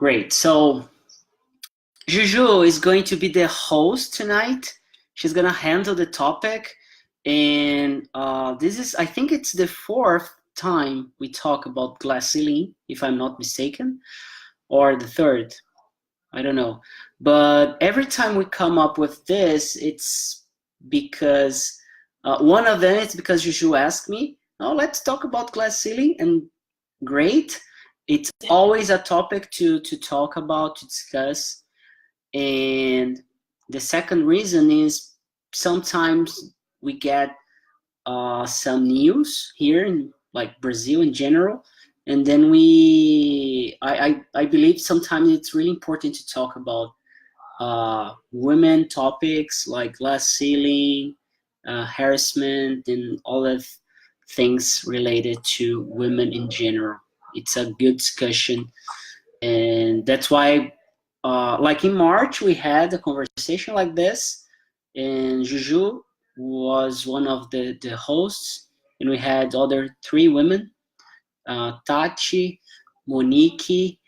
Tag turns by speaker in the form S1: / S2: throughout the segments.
S1: Great. So Juju is going to be the host tonight. She's gonna handle the topic, and this is, I think it's the fourth time we talk about glass ceiling, if I'm not mistaken, or the third, I don't know. But every time we come up with this, it's because one of them is because Juju asked me, oh, let's talk about glass ceiling, and great. It's always a topic to talk about, to discuss. And the second reason is sometimes we get some news here in like Brazil in general, and then I believe sometimes it's really important to talk about women topics like glass ceiling, harassment, and all of things related to women in general. It's a good discussion, and that's why like in March we had a conversation like this, and Juju was one of the hosts, and we had other three women, Tati, Monique,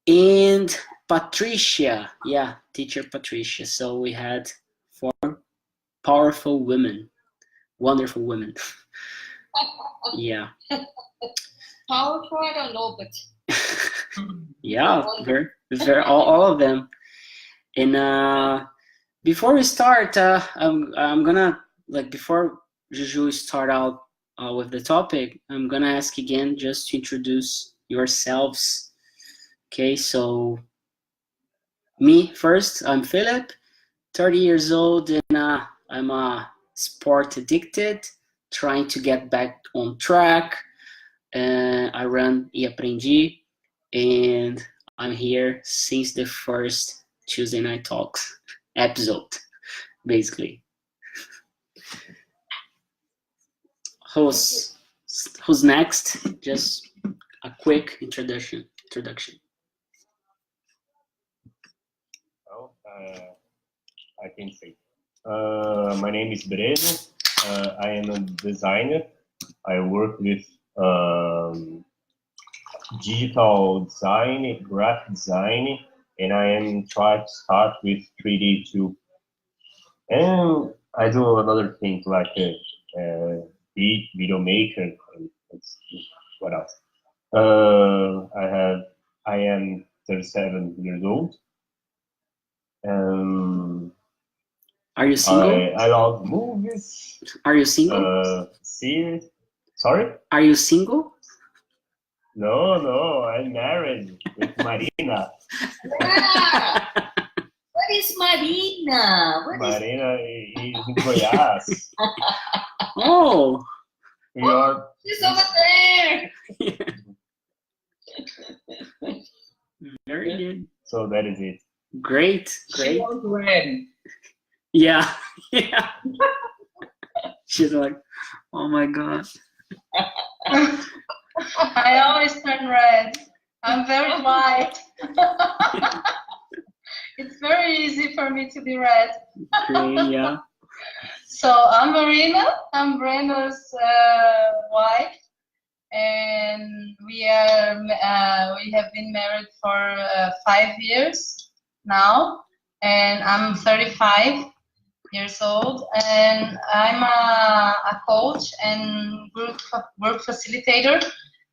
S1: and Patricia. Yeah, teacher Patricia. So we had four powerful women, wonderful women. Yeah.
S2: Powerful, I don't know, but
S1: yeah, very, all of them. And before we start, I'm gonna, like, before Juju start out with the topic, I'm gonna ask again just to introduce yourselves. Okay, so me first. I'm Philip, 30 years old, and I'm a sport addicted, trying to get back on track. I run aprendi, and I'm here since the first Tuesday Night Talks episode, basically. Who's next? Just a quick introduction.
S3: Well, I can say. My name is Breno. I am a designer. I work with digital design, graphic design, and I am trying to start with 3D too. And I do another thing like video maker. And what else? I am 37 years old.
S1: Are you single?
S3: I love movies.
S1: Are you single?
S3: Series. Sorry?
S1: Are you single?
S3: No, I'm married with Marina.
S2: yeah. What is Marina?
S3: Marina is in Goiás.
S1: Oh.
S2: She's over there.
S1: Very good.
S3: So that is it.
S1: Great.
S2: She was ready.
S1: Yeah. She's like, oh my God.
S4: I always turn red. I'm very white. It's very easy for me to be red.
S1: Great, yeah.
S4: So I'm Marina. I'm Breno's wife, and we have been married for 5 years now, and I'm 35 years old, and I'm a coach and group facilitator,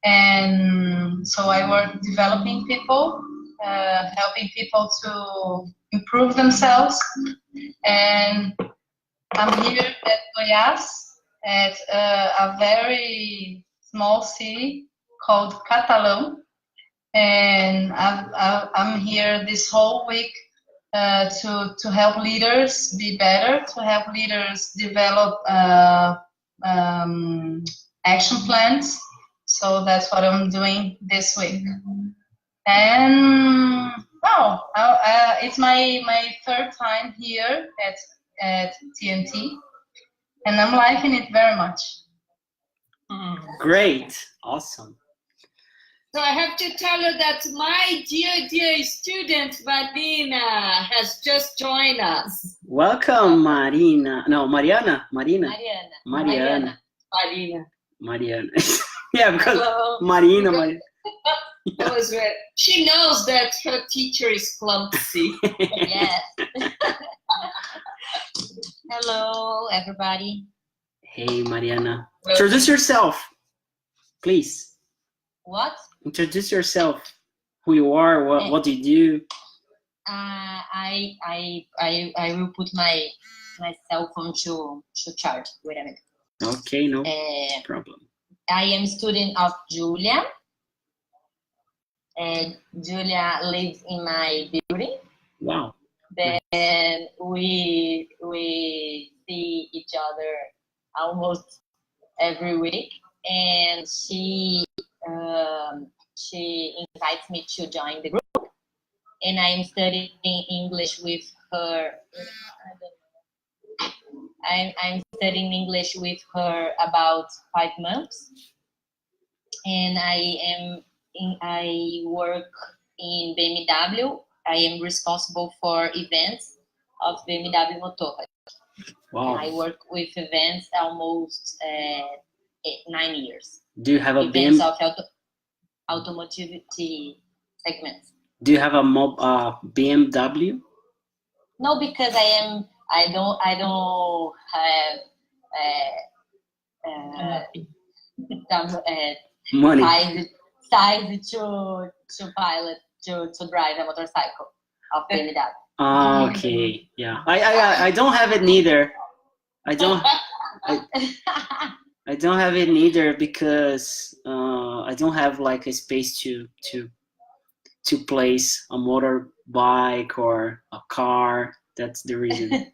S4: and so I work developing people, helping people to improve themselves, and I'm here at Goiás at a very small city called Catalão, and I'm here this whole week to help leaders be better, to help leaders develop action plans. So that's what I'm doing this week. And it's my third time here at TNT, and I'm liking it very much.
S1: Great, awesome.
S2: So I have to tell you that my dear student Marina has just joined us.
S1: Welcome, Marina. No, Mariana. Mariana.
S2: Mariana.
S1: Yeah, because hello. Marina.
S2: That was right. She knows that her teacher is clumsy.
S4: Yes. Hello, everybody.
S1: Hey, Mariana. Introduce yourself, please.
S4: What?
S1: Introduce yourself. Who you are? What do you do?
S4: I will put my cell phone to charge. Wait a minute.
S1: Okay, no problem.
S4: I am student of Julia. And Julia lives in my building.
S1: Wow.
S4: Then we see each other almost every week, and she invites me to join the group, and I'm studying English with her. I'm studying English with her about 5 months, and I work in BMW. I am responsible for events of BMW Motorrad.
S1: Wow.
S4: And I work with events almost 9 years.
S1: Do you have a
S4: events of automotive segments.
S1: Do you have a BMW?
S4: No, because I don't have
S1: money.
S4: Size to pilot to drive a motorcycle of BMW.
S1: Okay, yeah. I don't have it neither. I don't have it neither because I don't have like a space to place a motorbike or a car. That's the reason.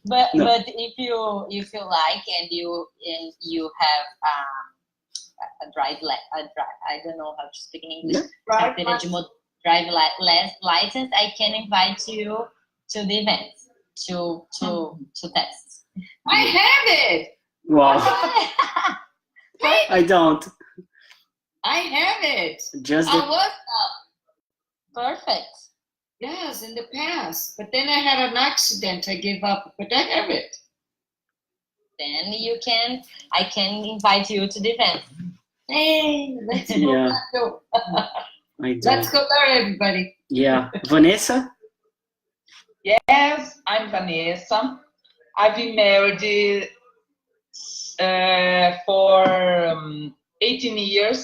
S4: But if you like and you have a drive I don't know how to speak in English. Drive license. I can invite you to the events to test.
S2: I have it.
S1: Wow. I don't.
S2: I have it.
S1: Just
S2: I was
S4: perfect.
S2: Yes, in the past, but then I had an accident. I gave up, but I have it.
S4: Then I can invite you to the event.
S2: Hey, let's go. Let's go there, everybody.
S1: Yeah. Vanessa?
S5: Yes, I'm Vanessa. I've been married for 18 years.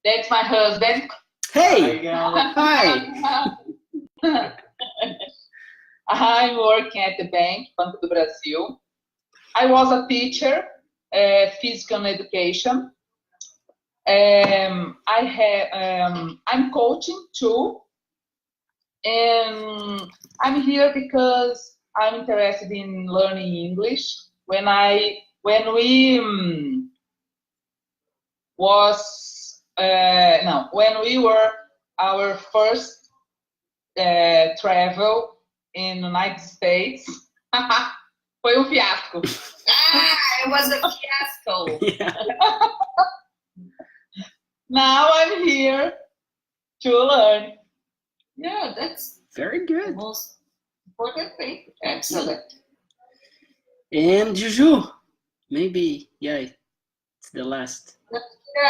S5: That's my husband.
S1: Hey! Hi!
S5: I'm working at the bank, Banco do Brasil. I was a teacher, physical education. I'm coaching too, and I'm here because I'm interested in learning English. When we were our first travel in the United States, foi fiasco.
S2: It was a fiasco.
S1: Yeah.
S5: Now I'm here to learn.
S2: Yeah, that's
S1: very
S2: the
S1: good.
S2: most important thing. Excellent.
S1: And Juju, maybe, it's the last.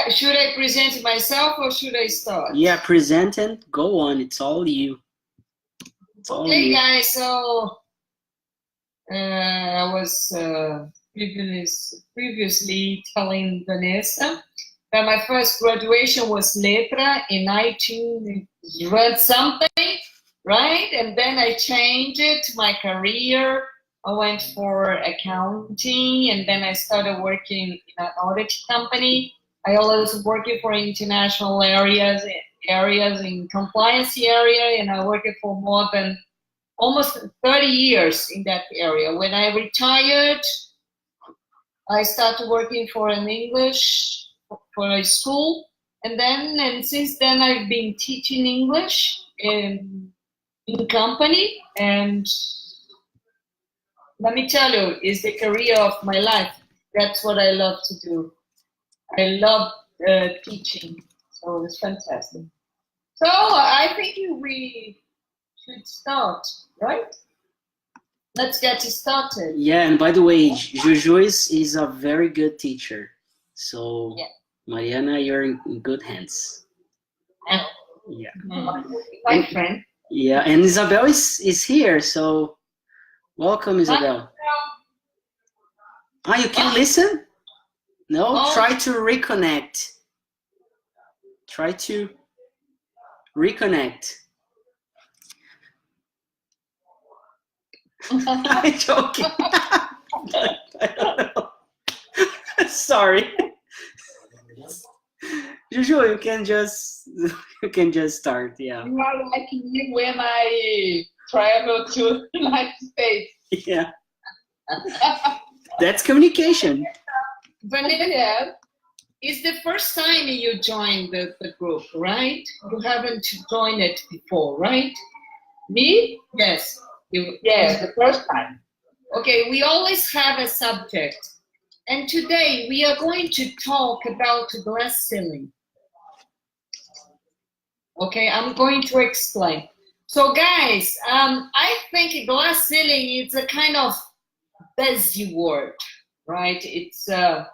S2: Should I present myself or should I start?
S1: Yeah, present and go on. It's all you.
S2: Okay, guys, so I was previously telling Vanessa that my first graduation was letra in 19 something, right? And then I changed it to my career. I went for accounting, and then I started working in an audit company. I always working for international areas in compliance area, and I worked for more than almost 30 years in that area. When I retired, I started working for an English for a school, and since then I've been teaching English in company, and let me tell you, it's the career of my life. That's what I love to do. I love teaching, so it's fantastic. So I think we should start, right? Let's get started.
S1: Yeah, and by the way, Juju is a very good teacher. So,
S4: yeah.
S1: Mariana, you're in good hands. Yeah.
S2: My friend.
S1: Yeah, and Isabel is here, so welcome, Isabel. Ah, you can listen? No,
S2: Oh.
S1: try to reconnect. Try to reconnect. I'm joking. I don't know. Sorry. Juju, you can just start, yeah.
S5: You are like me when I travel to the United States.
S1: Yeah. That's communication.
S2: Vanessa,
S5: Yes.
S2: it's the first time you joined the group, right? You haven't joined it before, right?
S5: Me?
S2: Yes.
S5: Yes, the first time.
S2: Okay, we always have a subject. And today we are going to talk about glass ceiling. Okay, I'm going to explain. So guys, I think glass ceiling is a kind of busy word, right? It's a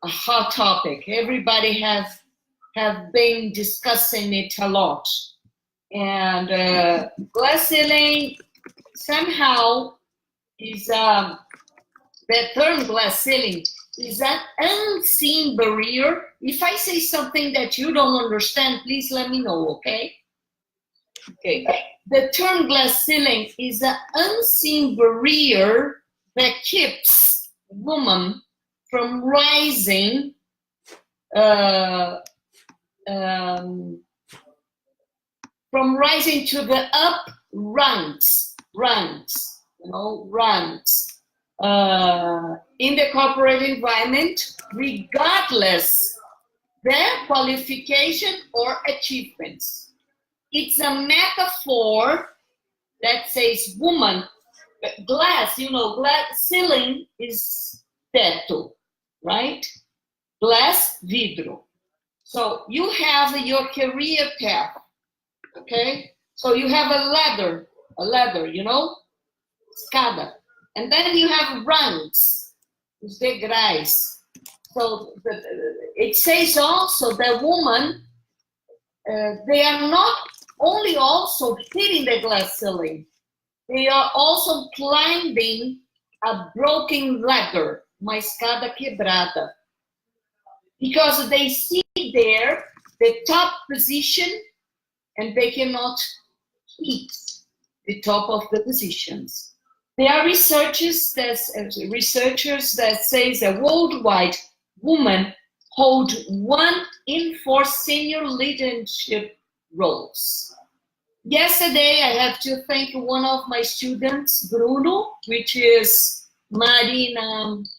S2: hot topic. Everybody have been discussing it a lot. And glass ceiling somehow is, the term glass ceiling is an unseen barrier. If I say something that you don't understand, please let me know, okay? Okay. The term glass ceiling is an unseen barrier that keeps women from rising to the up ranks, in the corporate environment, regardless their qualification or achievements. It's a metaphor that says woman, glass, glass ceiling is teto, right? Glass, vidro. So you have your career path, okay? So you have a ladder, escada. And then you have rungs, os degraus. So it says also that women, they are not only also hitting the glass ceiling, they are also climbing a broken ladder, uma escada quebrada. Because they see there the top position and they cannot hit the top of the positions. There are researchers that say that worldwide women hold 1 in 4 senior leadership roles. Yesterday, I have to thank one of my students, Bruno, which is Marina's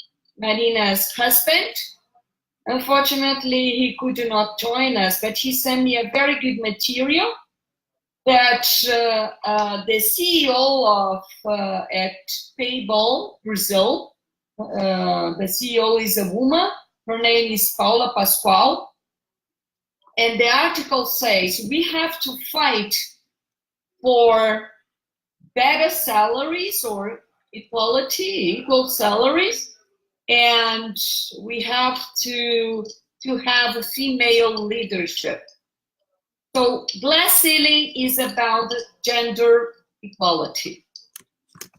S2: husband. Unfortunately, he could not join us, but he sent me a very good material that the CEO of at Payball, Brazil, the CEO is a woman. Her name is Paula Pascoal. And the article says we have to fight for better salaries or equal salaries, and we have to have a female leadership. So glass ceiling is about gender equality.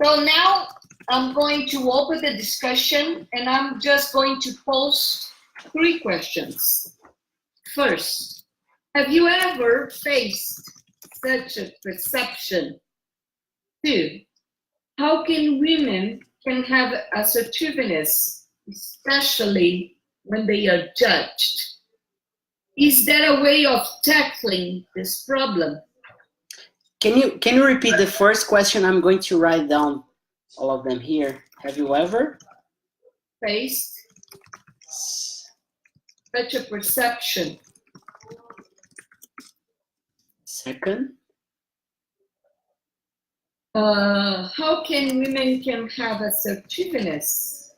S2: So now I'm going to open the discussion and I'm just going to pose 3 questions. First, have you ever faced such a perception? 2, how can women can have assertiveness, especially when they are judged? Is there a way of tackling this problem?
S1: Can you repeat the first question? I'm going to write down all of them here. Have you ever
S2: faced such a perception?
S1: Second,
S2: how can women can have assertiveness,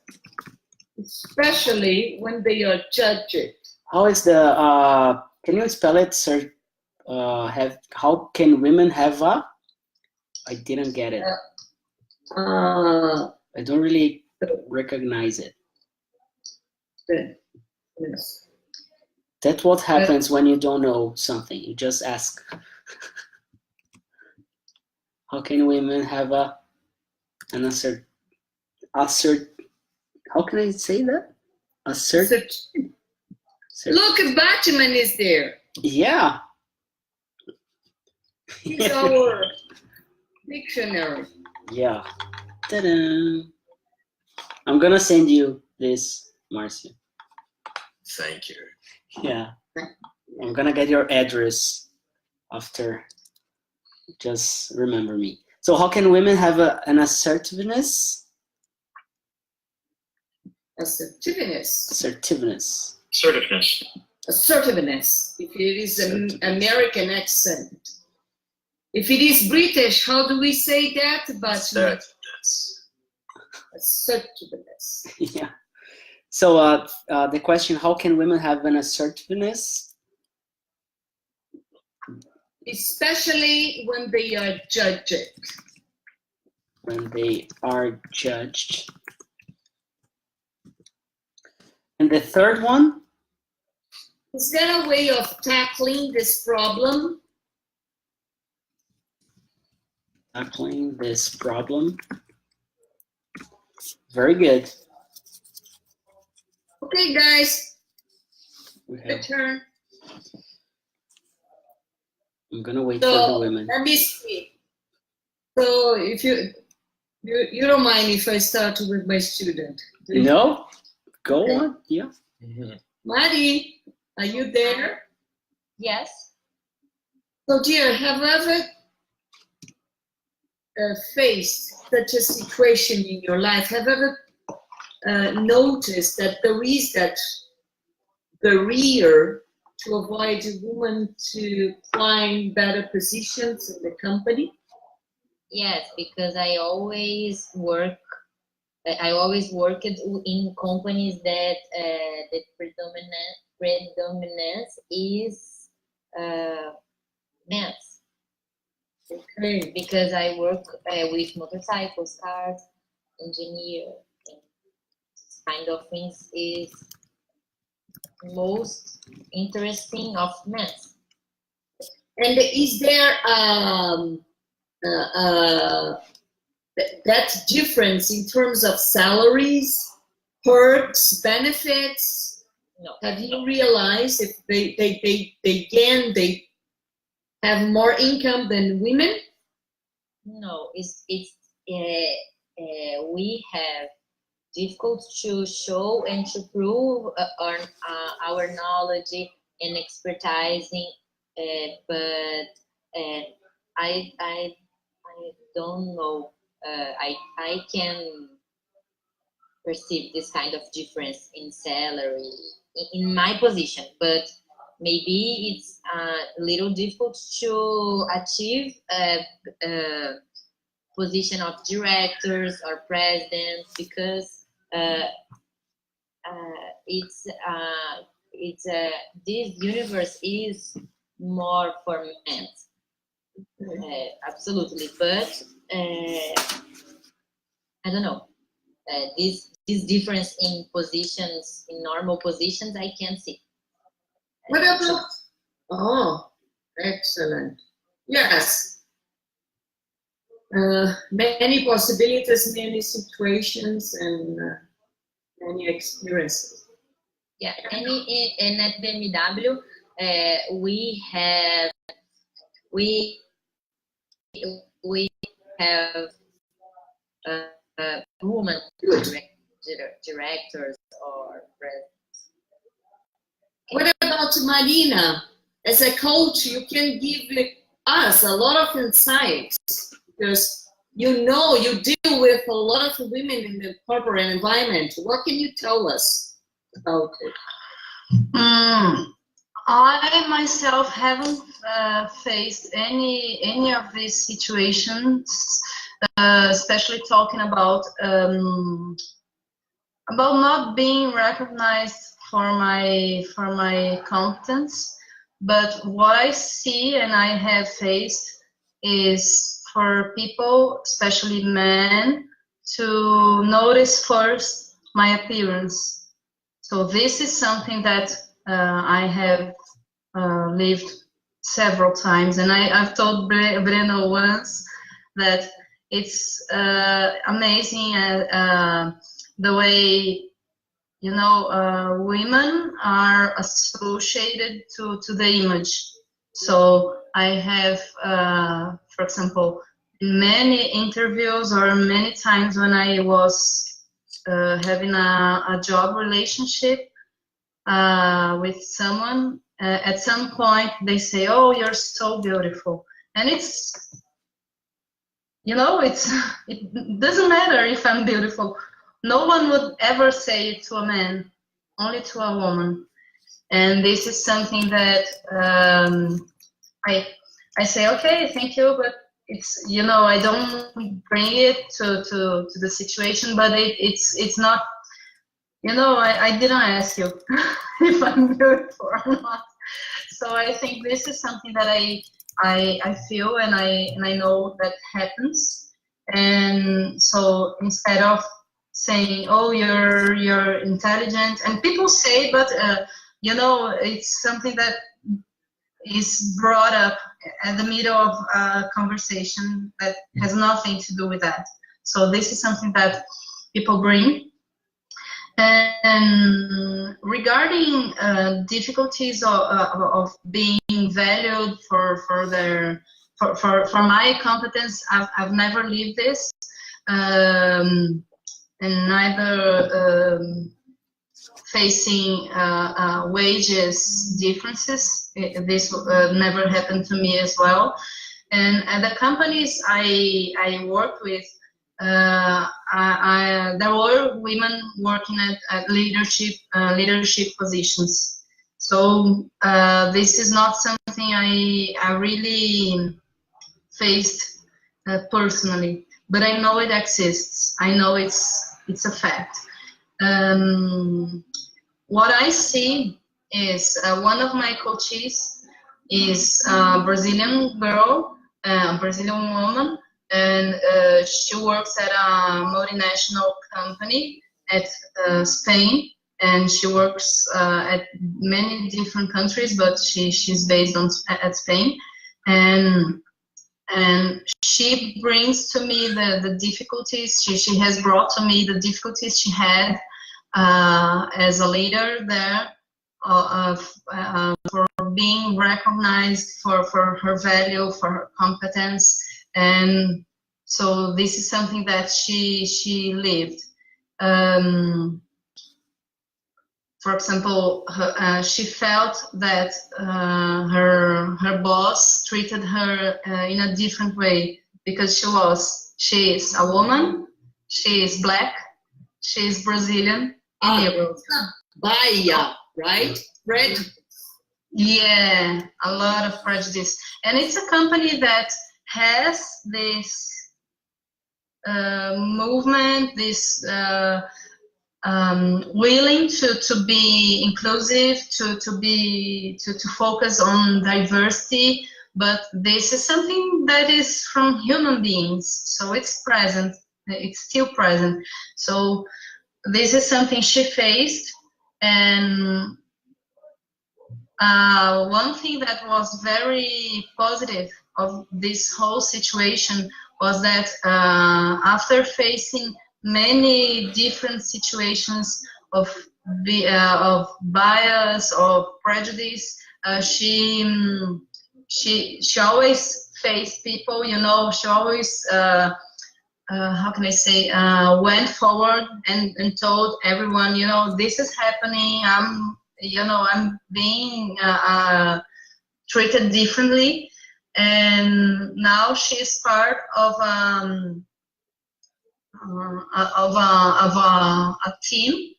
S2: especially when they are judged?
S1: how is the can you spell it, sir? How can women have a? I didn't get it. I don't really recognize it.
S2: Yes.
S1: That's what happens when you don't know something. You just ask. How can women have an assert? How can I say that?
S2: Look, Batman is there.
S1: Yeah.
S2: He's our dictionary.
S1: Yeah. Ta-da. I'm gonna send you this, Marcia.
S6: Thank you.
S1: Yeah. I'm gonna get your address after. Just remember me. So how can women have an assertiveness?
S2: Assertiveness.
S1: Assertiveness.
S6: Assertiveness.
S2: Assertiveness. If it is an American accent. If it is British, how do we say that? But
S6: Assertiveness.
S2: Assertiveness.
S1: Yeah. So the question, how can women have an assertiveness?
S2: Especially when they are judged.
S1: When they are judged. And the third one?
S2: Is there a way of tackling this problem?
S1: Tackling this problem. Very good.
S2: Okay, guys.
S1: We
S2: Your
S1: have,
S2: turn.
S1: I'm gonna wait
S2: So
S1: for the women.
S2: let me see. So if you don't mind if I start with my student? Do you?
S1: No? Go
S2: Okay.
S1: on. Yeah.
S2: Maddie, are you there?
S4: Yes.
S2: So dear, have you ever faced such a situation in your life? Have you ever noticed that there is that barrier to avoid a woman to climb better positions in the company?
S4: Yes, because I always worked in companies that the predominance is men's.
S2: Okay.
S4: Because I work with motorcycles, cars, engineer, and this kind of things is most interesting of men's.
S2: And is there that difference in terms of salaries, perks, benefits?
S4: No.
S2: Have you realized if they have more income than women?
S4: No, we have difficult to show and to prove our knowledge and expertising, but I don't know. I can perceive this kind of difference in salary in my position, but maybe it's a little difficult to achieve a position of directors or presidents because this universe is more for men. Absolutely, but I don't know. This difference in positions, in normal positions, I can see.
S2: What about? Oh, excellent. Yes. Many possibilities, many situations, and many experiences.
S4: Yeah, and at BMW, we have women directors or presidents.
S2: What about Marina? As a coach, you can give us a lot of insights because you deal with a lot of women in the corporate environment. What can you tell us about it?
S7: I myself haven't faced any of these situations, especially talking about not being recognized for my competence. But what I see and I have faced is for people, especially men, to notice first my appearance. So this is something that I have lived several times, and I've told Breno once that it's amazing the way, you know, women are associated to the image. So I have, for example, many interviews or many times when I was having a job relationship with someone, at some point they say, "Oh, you're so beautiful," and it's, you know, it doesn't matter if I'm beautiful. No one would ever say it to a man, only to a woman. And this is something that I say, okay, thank you, but it's, you know, I don't bring it to the situation, but it's not, you know, I didn't ask you if I'm beautiful or not. So I think this is something that I feel and I know that happens. And so instead of saying, oh, you're intelligent, and people say, but you know, it's something that is brought up at the middle of a conversation that has nothing to do with that. So this is something that people bring. And regarding difficulties of being valued for my competence, I've never lived this, and neither facing wages differences. This never happened to me as well. And at the companies I worked with, there were women working at leadership positions. So this is not something I really faced personally, but I know it exists. I know it's a fact. What I see is one of my coaches is a Brazilian girl, a Brazilian woman, and she works at a multinational company at Spain, and she works at many different countries, but she's based at Spain, and she brings to me the difficulties. She has brought to me the difficulties she had as a leader there, for being recognized for her value, for her competence. And so this is something that she lived. For example, she felt that her boss treated her in a different way because she is a woman, she is black, she is Brazilian in Europe.
S2: Bahia, right? Red.
S7: Yeah, a lot of prejudice. And it's a company that has this movement, this willing to be inclusive, to focus on diversity, but this is something that is from human beings, so it's present, it's still present. So this is something she faced. And one thing that was very positive of this whole situation was that after facing many different situations of bias, of prejudice, she always faced people, you know, she always how can I say, went forward and told everyone, you know, this is happening, I'm being treated differently. And now she's part of a team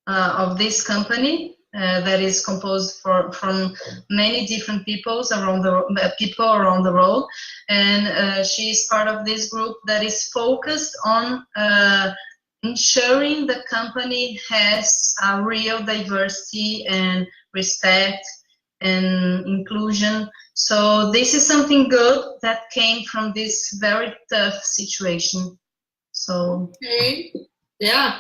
S7: of this company that is composed from many different people around the world, and she's part of this group that is focused on ensuring the company has a real diversity and respect and inclusion. So this is something good that came from this very tough situation. So
S2: okay, yeah,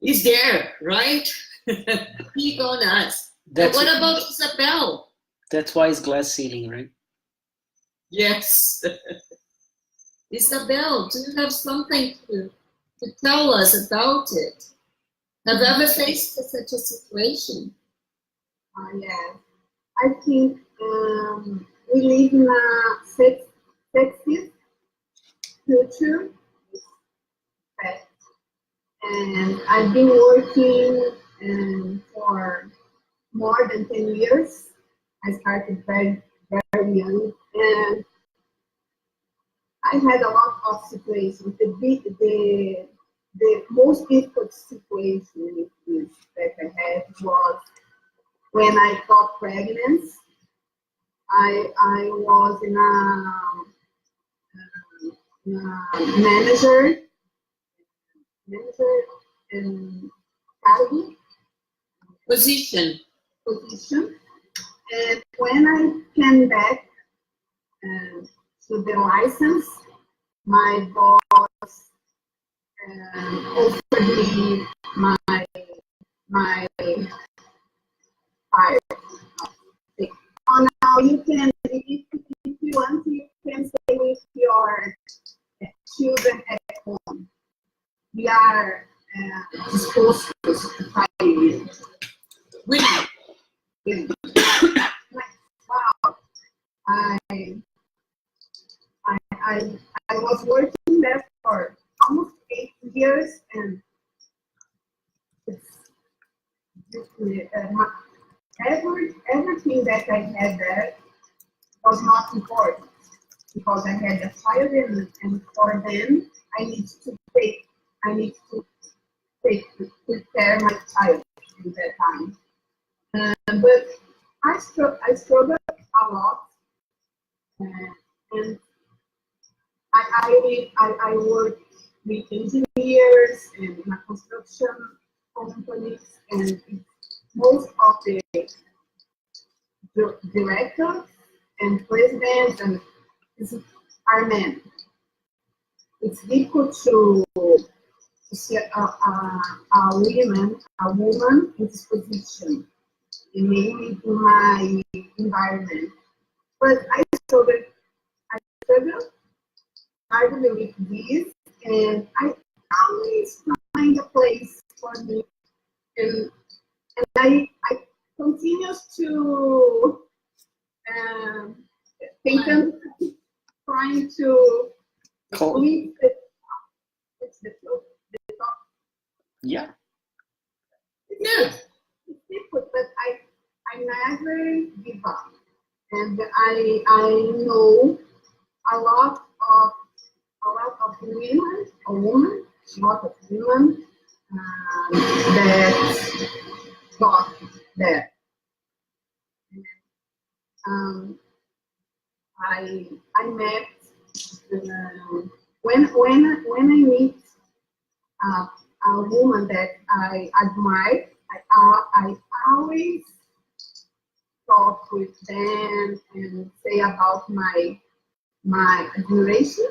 S2: it's there, right? He on us.
S1: That's
S2: What about Isabel?
S1: That's why it's glass ceiling, right?
S2: Yes. Isabel, do you have something to tell us about it? Have you ever faced such a situation?
S8: Yes. I think we live in a sexist culture, and I've been working for more than 10 years. I started very, very young, and I had a lot of situations. The most difficult situation that I had was when I got pregnant. I was in a manager and category
S2: Position.
S8: and when I came back to the license, my boss offered me my fire. Oh, now you can, if you want, you can stay with your children at home. We are disposed to fire you. Really? Wow. I was working there for almost 8 years, and everything that I had there was not important because I had a child, and for them I need to take care of my child at that time. But I struggled a lot, and I work with engineers and in a construction companies, and most of the directors and presidents and are men. It's difficult to see a woman in this position, mainly in my environment. But I struggled with this, and I always find a place for me, and I continue to think and trying to leave the top.
S1: Yeah.
S2: Yeah.
S8: It's difficult, but I never give up, and I know a lot of women that got there. I met when I meet a woman that I admire, I always talk with them and say about my admiration.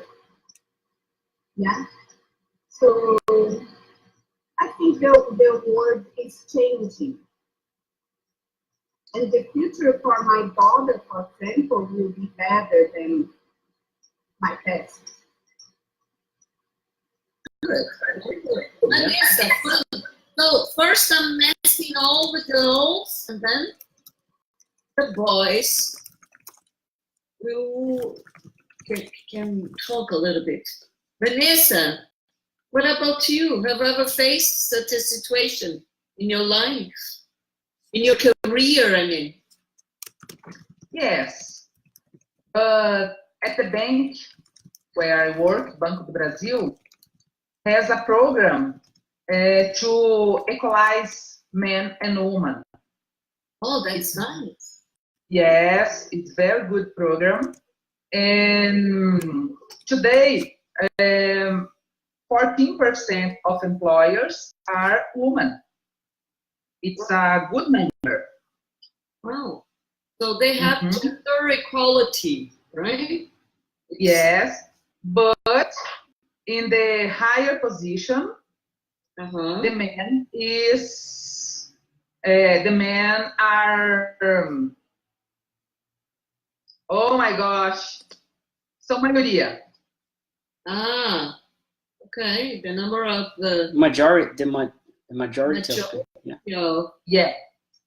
S8: Yeah. So I think the world is changing. And the future for my daughter, for example, will be better than my past.
S2: Vanessa, so first I'm asking all the girls, and then the boys will can talk a little bit. Vanessa, what about you? Have you ever faced such a situation in your life? In your career, I mean?
S5: Yes. At the bank where I work, Banco do Brasil, has a program to equalize men and women.
S2: Oh, that's nice.
S5: Yes, it's a very good program. And today, 14% of employers are women. It's a good number.
S2: Wow. So they have gender equality, right?
S5: Yes, but in the higher position, the man is the men are, oh my gosh, são maioria.
S2: Ah, okay. The number of the
S1: Majority, the majority of
S2: Major-
S1: yeah.
S2: you know,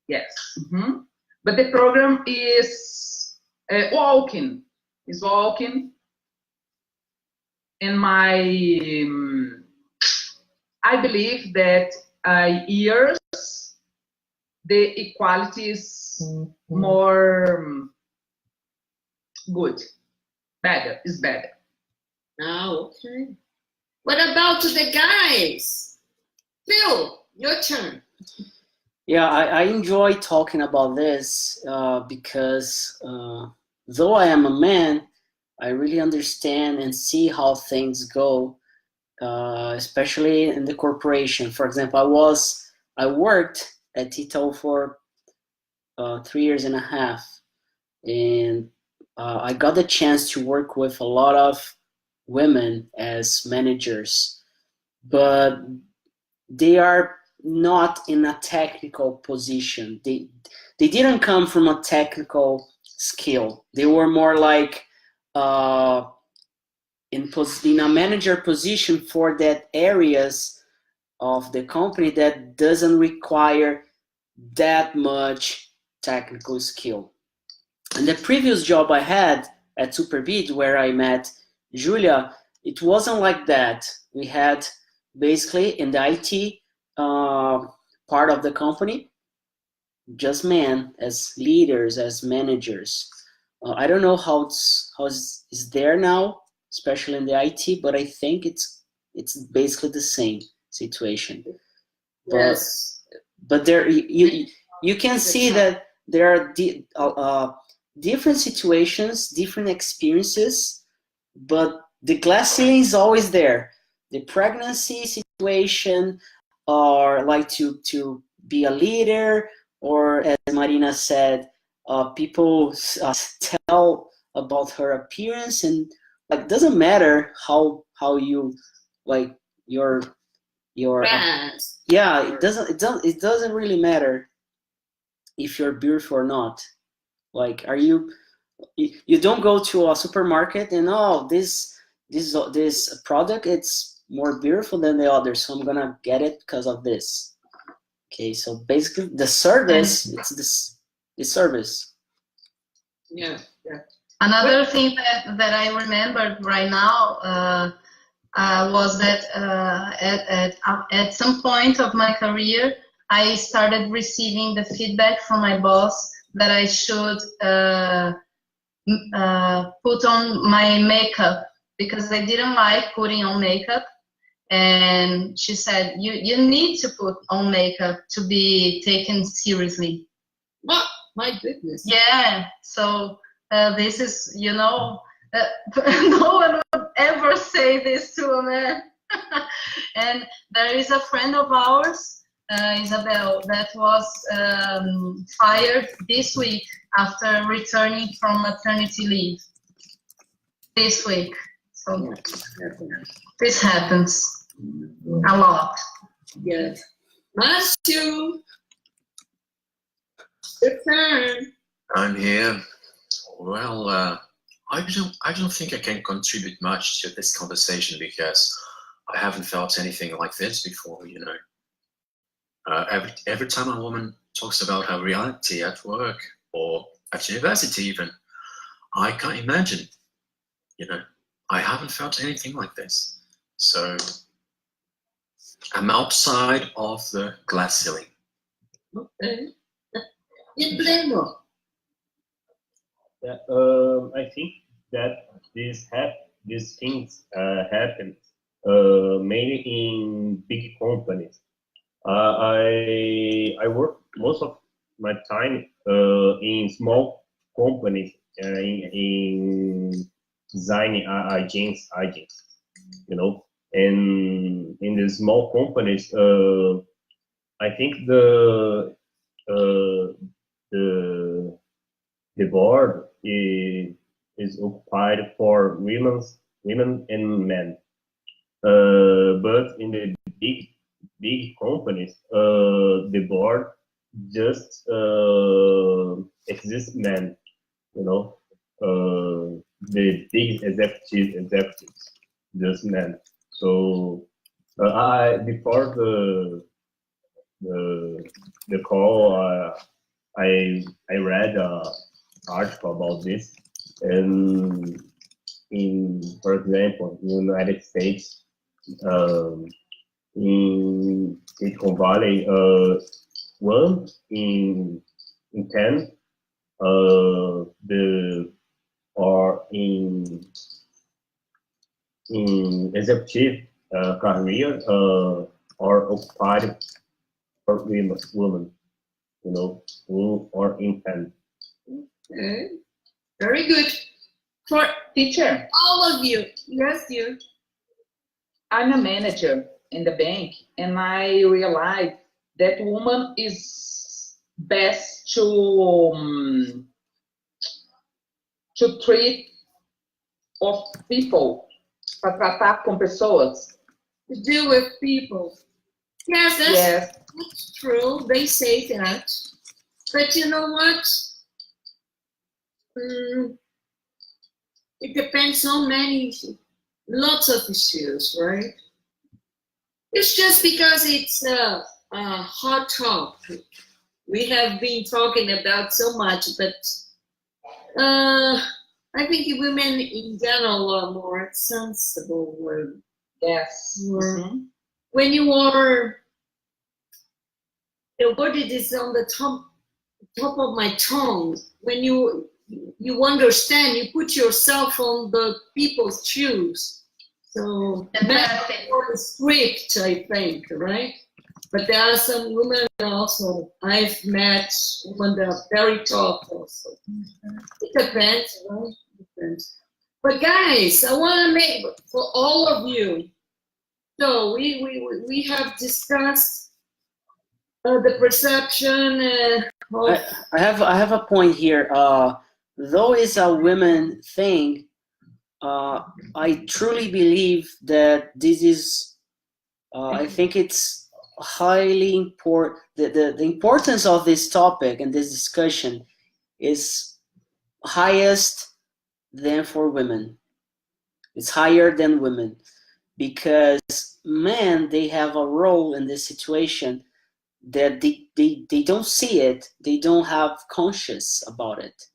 S5: Yes. Mhm. But the program is walking. Is walking. And I believe that years the equality is more good. Better is better.
S2: oh, okay. What about the guys? Phil, your turn.
S1: Yeah, I enjoy talking about this because though I am a man, I really understand and see how things go, especially in the corporation. For example, I worked at Itaú for 3 years and a half, and I got the chance to work with a lot of women as managers, but they are not in a technical position. They didn't come from a technical skill. They were more like in a manager position for that areas of the company that doesn't require that much technical skill. And the previous job I had at Superbid, where I met Julia, it wasn't like that. We had basically in the IT part of the company, just men as leaders, as managers. I don't know how is there now, especially in the IT, but I think it's basically the same situation.
S2: Yes.
S1: But there you can see that there are different situations, different experiences, but the glass ceiling is always there. The pregnancy situation, or like to be a leader, or as Marina said, people tell about her appearance, and like doesn't matter how you like your
S2: Yes.
S1: yeah, it doesn't really matter if you're beautiful or not. Like, are you don't go to a supermarket and this product, it's more beautiful than the other, so I'm gonna get it because of this. Okay, so basically the service, it's the service.
S2: Yeah.
S7: Another thing that I remembered right now was that at some point of my career, I started receiving the feedback from my boss that I should put on my makeup, because I didn't like putting on makeup. And she said, you need to put on makeup to be taken seriously.
S2: What? My goodness.
S7: Yeah, so this is, no one would ever say this to a man. And there is a friend of ours, Isabel, that was fired this week after returning from maternity leave. This week. So this happens a lot.
S2: Yes. Matthew, your turn.
S6: I'm here. Well, I don't think I can contribute much to this conversation because I haven't felt anything like this before, Every time a woman talks about her reality at work or at university even, I can't imagine, I haven't felt anything like this. So I'm outside of the glass ceiling.
S2: Okay. In pleno.
S3: Yeah, I think that these things happen mainly in big companies. I work most of my time in small companies in design agents, and in the small companies, I think the board is occupied for women and men. But in the big companies, the board just exist men, you know, the big executives, just men. So I before the call, I read an article about this, and for example, in the United States, in Silicon Valley, 1 in 10 or in executive career are occupied for women, you know, or in 10.
S2: Okay. Very good. For
S5: Teacher,
S2: all of you. Yes, you.
S5: I'm a manager in the bank, and I realized that woman is best to treat of people, para tratar com pessoas.
S2: To deal with people. Yes, that's true. They say that. But you know what? It depends on lots of issues, right? It's just because it's a hot topic. We have been talking about so much, but I think women in general are more sensible.
S5: Yes.
S2: When you are, the word it is on the top of my tongue. When you understand, you put yourself on the people's shoes. So that's more strict, I think, right? But there are some women also. I've met women that are very tough also. It depends, right? It depends. But guys, I want to make for all of you. So we have discussed the perception.
S1: I have a point here. Though it's a women thing, I truly believe that this is. I think it's highly important. The importance of this topic and this discussion is highest than for women. It's higher than women, because men, they have a role in this situation that they don't see it, they don't have conscious about it.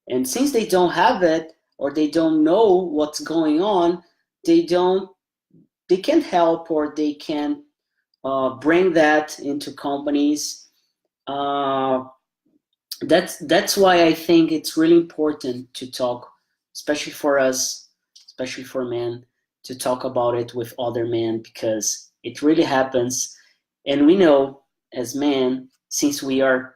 S1: And since they don't have it, or they don't know what's going on, they can't help, or they can bring that into companies. That's why I think it's really important to talk, especially for us, especially for men, to talk about it with other men, because it really happens. And we know as men, since we were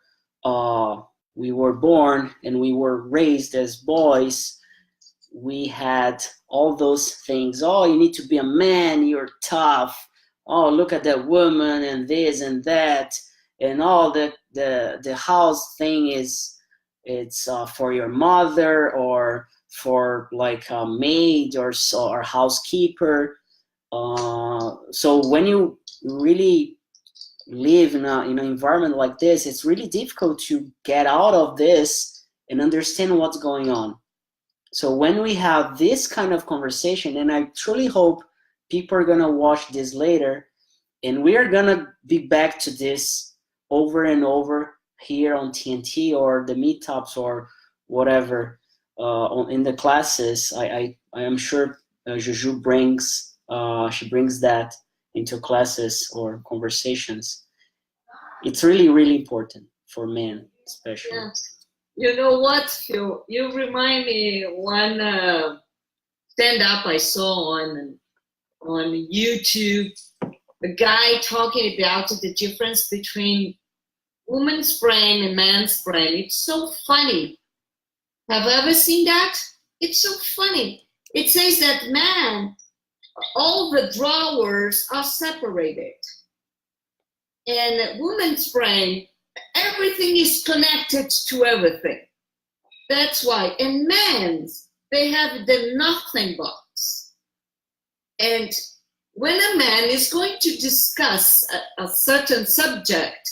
S1: born and we were raised as boys, we had all those things. Oh, you need to be a man, you're tough. Oh, look at that woman and this and that. And all the house thing it's for your mother, or for like a maid or housekeeper. So when you really live in an environment like this, it's really difficult to get out of this and understand what's going on. So when we have this kind of conversation, and I truly hope people are gonna watch this later, and we are gonna be back to this over and over here on TNT or the meetups or whatever in the classes. I am sure Juju brings that into classes or conversations. It's really, really important for men, especially.
S2: Yeah. You know what, Phil? You remind me one stand-up I saw on YouTube. A guy talking about the difference between woman's brain and man's brain. It's so funny. Have you ever seen that? It's so funny. It says that man, all the drawers are separated. And woman's brain, everything is connected to everything. That's why. And men's, they have the nothing box. And when a man is going to discuss a certain subject,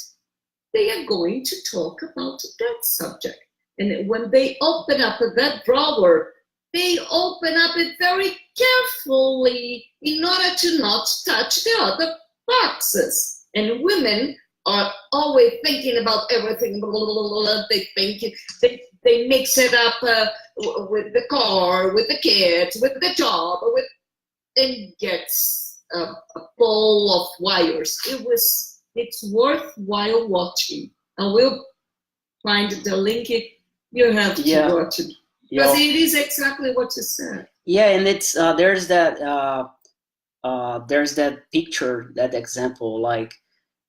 S2: they are going to talk about that subject. And when they open up that drawer, they open up it very carefully in order to not touch the other boxes. And women are always thinking about everything. Blah, blah, blah, blah. They think they mix it up with the car, with the kids, with the job, and gets a ball of wires. It's worthwhile watching. I will find the link. You have to watch it because it is exactly what you said.
S1: Yeah, and it's there's that picture, that example, like,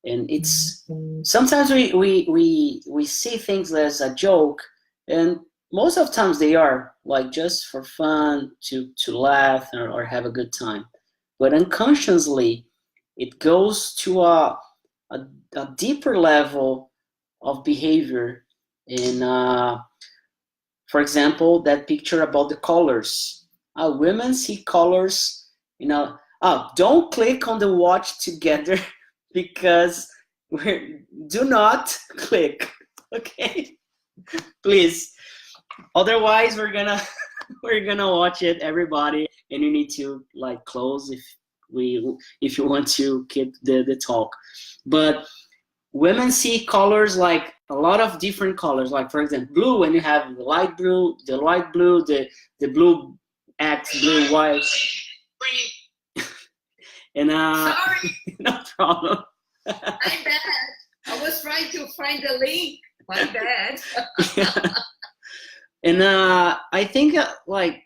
S1: and it's sometimes we see things as a joke, and most of the times they are like just for fun, to laugh or have a good time, but unconsciously it goes to a deeper level of behavior. And for example, that picture about the colors, women see colors, don't click on the watch together because do not click, okay? Please, otherwise we're gonna watch it, everybody, and you need to like close if you want to keep the talk. But women see colors, like a lot of different colors, like for example blue, when you have the light blue, the blue X, blue, white. And
S2: sorry.
S1: No problem.
S2: My bad. I was trying to find the link. My bad.
S1: Yeah. And I think like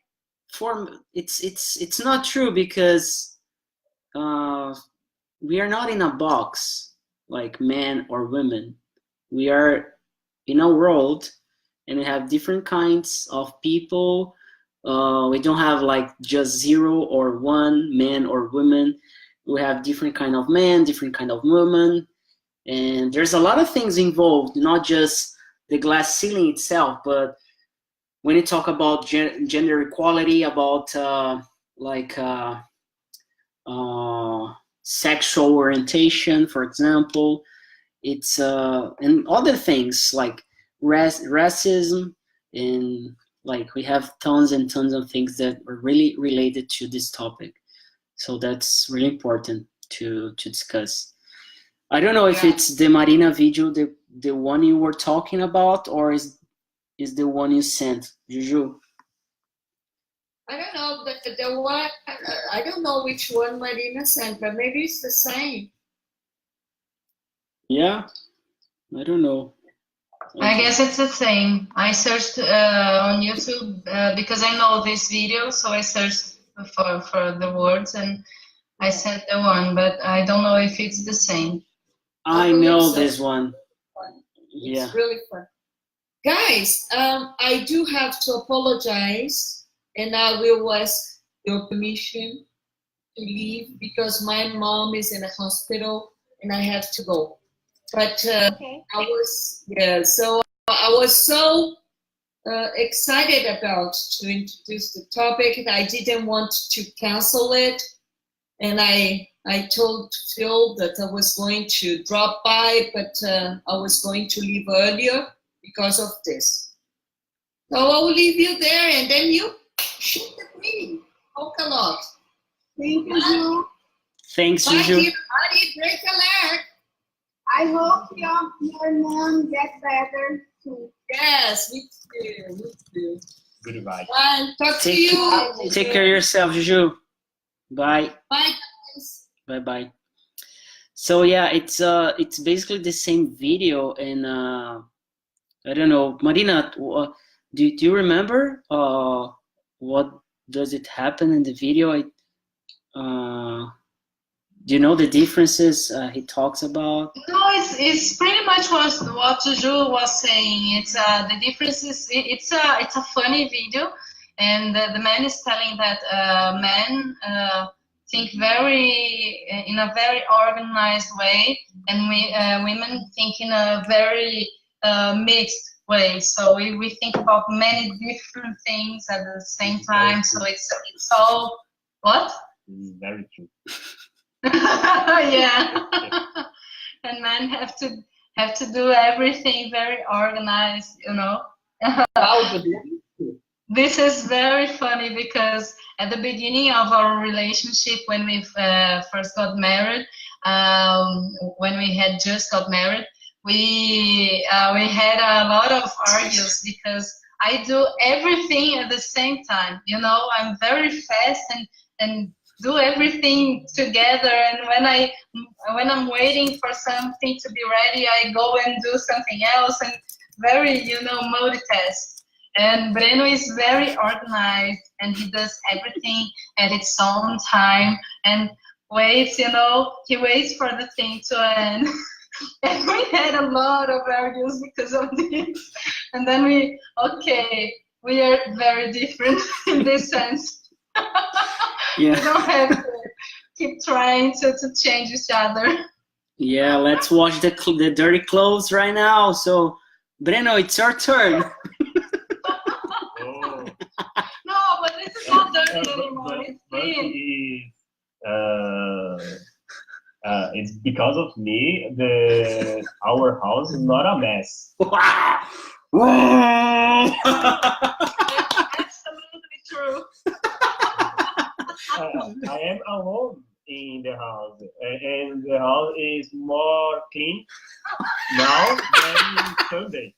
S1: it's not true, because we are not in a box like men or women. We are in a world, and we have different kinds of people. We don't have like just 0 or 1 man or woman. We have different kind of men, different kind of women, and there's a lot of things involved, not just the glass ceiling itself, but when you talk about gender equality, about sexual orientation, for example, it's and other things like racism, and like we have tons and tons of things that are really related to this topic. So that's really important to discuss. I don't know if it's the Marina video, the one you were talking about, or is the one you sent, Juju?
S2: I don't know, the one, I don't know which one Marina sent, but maybe it's the same.
S1: Yeah, I don't know.
S7: I guess it's the same. I searched on YouTube because I know this video, so I searched for the words and I sent the one, but I don't know if it's the same.
S1: I know this one.
S2: Yeah. It's really fun. Guys, I do have to apologize, and I will ask your permission to leave because my mom is in a hospital and I have to go. But okay. I was so excited about to introduce the topic, and I didn't want to cancel it. And I told Phil that I was going to drop by, but I was going to leave earlier because of this. So I will leave you there, and then you shoot the green. Talk a lot.
S8: Thank you.
S1: Thanks, Juju.
S2: Break a leg.
S8: I hope your mom gets better too.
S2: Yes, me too. Me too.
S3: Goodbye.
S2: Talk to you.
S1: Take care of yourself, Juju. Bye.
S2: Bye, guys.
S1: Bye. So yeah, it's basically the same video, and I don't know, Marina, do you remember what does it happen in the video? Do you know the differences he talks about?
S7: No, it's pretty much what Juju was saying. It's the differences. It's a funny video, and the man is telling that men think in a very organized way, and women think in a very mixed way. So we think about many different things at the same time. So it's all what?
S3: Very true.
S7: Yeah. And men have to have to do everything very organized, you know. This is very funny because at the beginning of our relationship, when we first got married, when we had just got married, we had a lot of arguments because I do everything at the same time. You know, I'm very fast and do everything together. And when I'm waiting for something to be ready, I go and do something else, and very, you know, multitask. And Breno is very organized, and he does everything at its own time and waits, you know, he waits for the thing to end. And we had a lot of arguments because of this. And then we are very different in this sense.
S1: Yeah.
S7: We don't have to keep trying to change each other.
S1: Yeah, let's watch the dirty clothes right now. So, Breno, it's your turn.
S7: No, but this is not dirty anymore. It's clean.
S3: It's because of me. Our house is not a mess.
S7: Absolutely true.
S3: I am alone in the house, and the house is more clean now than Sunday.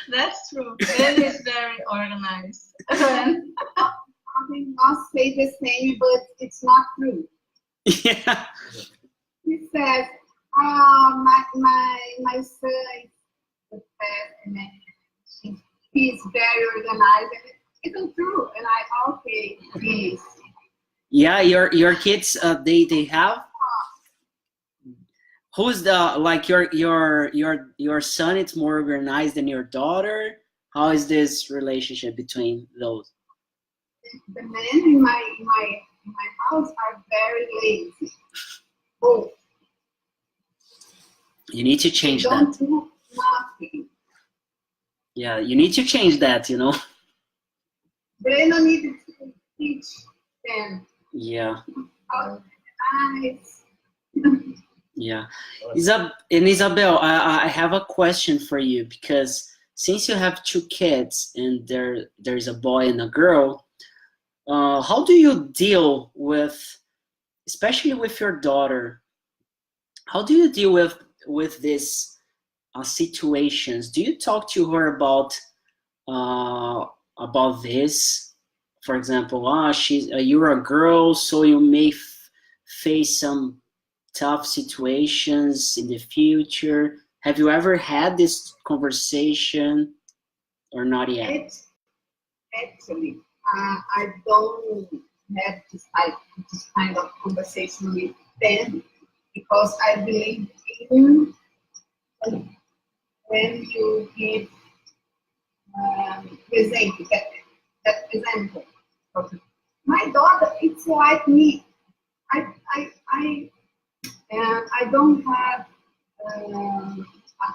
S7: That's true. Ben is very organized.
S8: I must say the same, but it's not true.
S1: Yeah.
S8: He says, my son is the best, and he's very organized. And it isn't true, and he is.
S1: Yeah, your kids, they have. Who's the, like, your son? It's more organized than your daughter. How is this relationship between those?
S8: The men in my house are very lazy. Both.
S1: You need to change
S8: they
S1: that.
S8: don't do nothing.
S1: Yeah, you need to change that, you know.
S8: Breno needed to teach them.
S1: Yeah.
S8: Nice.
S1: Yeah. Isabel, I have a question for you, because since you have two kids and there's a boy and a girl, how do you deal with, especially with your daughter, how do you deal with these situations? Do you talk to her about this? For example, you're a girl, so you may face some tough situations in the future. Have you ever had this conversation or not yet?
S8: Actually, I don't have this kind of conversation with them, because I believe even when you give that example. My daughter, it's like me. I don't have,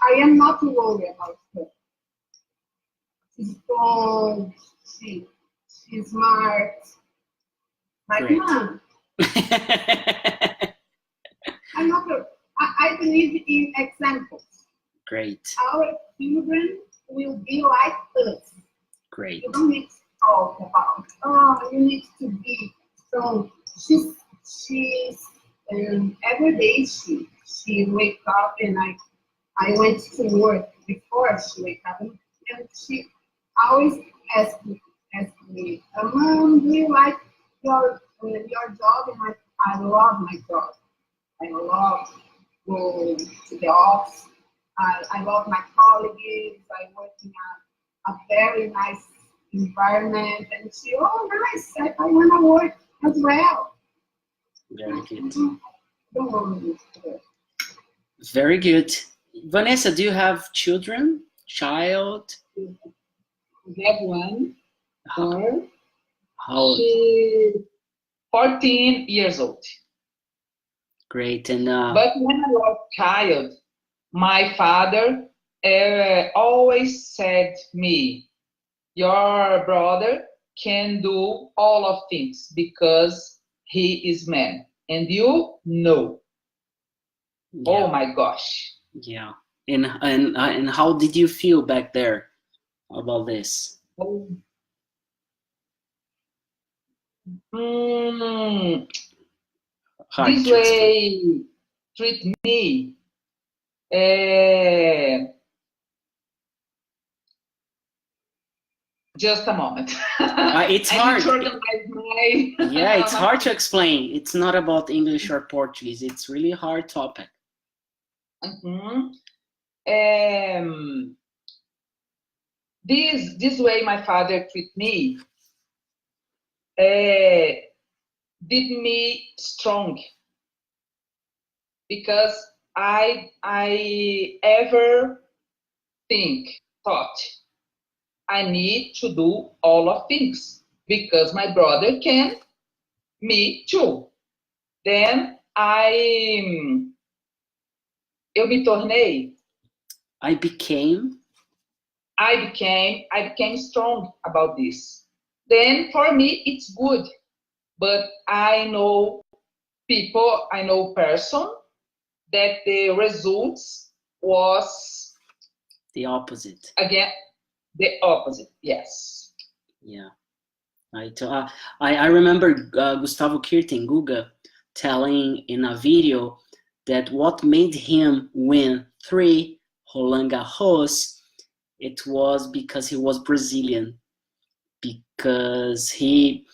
S8: I am not worried about her. She's strong, she's smart. Like, Mom. I believe in examples.
S1: Great.
S8: Our children will be like us.
S1: Great.
S8: You don't need to talk about, you need to be strong. She's every day she wake up, and I went to work before she wake up, and she always asks me, Mom, do you like your job? And I love my job. I love going to the office. I love my colleagues. I work in a very nice environment, and she, nice. I want to work as well.
S1: Very good.
S8: Don't worry.
S1: Very good. Vanessa, do you have children? Child?
S5: We have one.
S1: How old?
S5: She's 14 years old.
S1: Great. And
S5: But when I was a child, my father always said to me, your brother can do all of things because he is man. and you know.
S1: Yeah.
S5: Oh my gosh.
S1: Yeah. And how did you feel back there about this?
S5: Oh.
S1: Hard
S5: This
S1: to explain.
S5: way treat me. Just a moment.
S1: It's
S5: I
S1: hard.
S5: need to organize my...
S1: Yeah, it's hard to explain. It's not about English or Portuguese. It's really hard topic.
S5: This way my father treat me did me strong, because I ever thought I need to do all of things because my brother can, me too. Then eu me tornei.
S1: I became
S5: strong about this. Then for me it's good, but I know person that the results was
S1: the opposite.
S5: Again, the opposite. Yes.
S1: Yeah. I remember Gustavo Kirten, Guga, telling in a video that what made him win 3 Roland Garros, it was because he was Brazilian, because he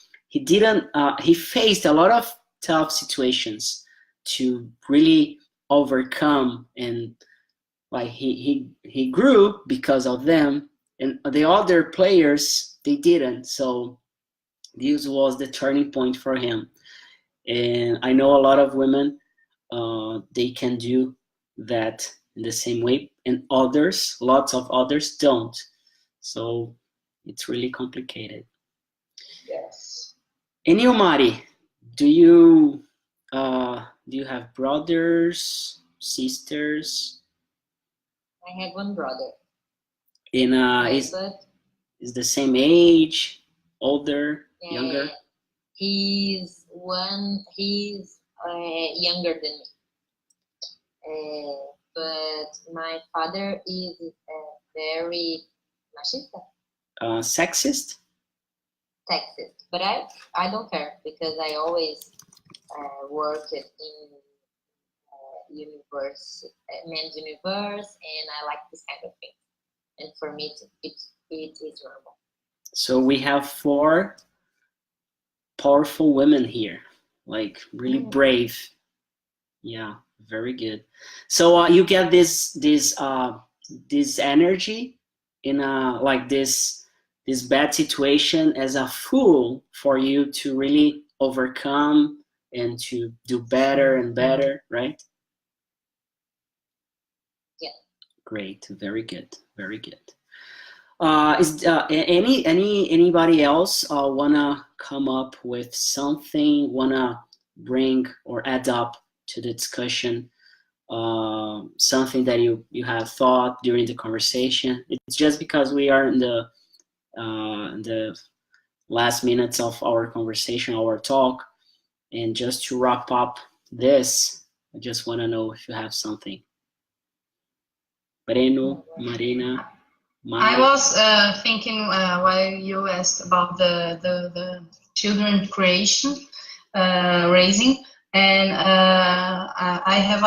S1: faced a lot of tough situations to really overcome, and like he grew because of them, and the other players, they didn't. So this was the turning point for him. And I know a lot of women, they can do that in the same way, and lots of others don't. So it's really complicated.
S5: Yes.
S1: And you, Mari, do you have brothers, sisters?
S4: I have one brother.
S1: In is the same age, older, younger?
S4: He's younger than me. But my father is very machista.
S1: Sexist?
S4: Sexist. But I don't care, because I always worked in men's universe, and I like this kind of thing. And for me, it is normal.
S1: So we have 4 powerful women here, like really brave. Yeah, very good. So you get this energy in like this bad situation as a fuel for you to really overcome and to do better and better, right?
S4: Yeah.
S1: Great, very good, very good. Is anybody else wanna come up with something, wanna bring or add up to the discussion, something that you have thought during the conversation? It's just because we are in the last minutes of our conversation, our talk, and just to wrap up this, I just want to know if you have something. Breno, Marina.
S7: I was thinking while you asked about the children creation, raising, and I have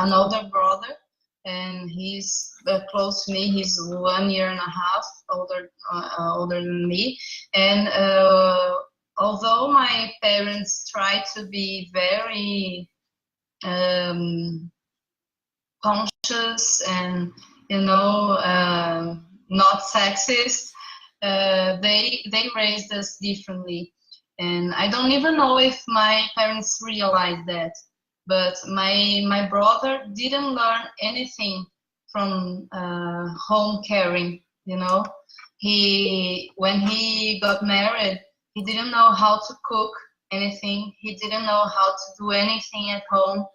S7: an older brother, and he's close to me. He's 1.5 years older than me, and although my parents try to be very conscious and not sexist, they raised us differently, and I don't even know if my parents realized that. But my brother didn't learn anything from home caring. When he got married, he didn't know how to cook anything. He didn't know how to do anything at home,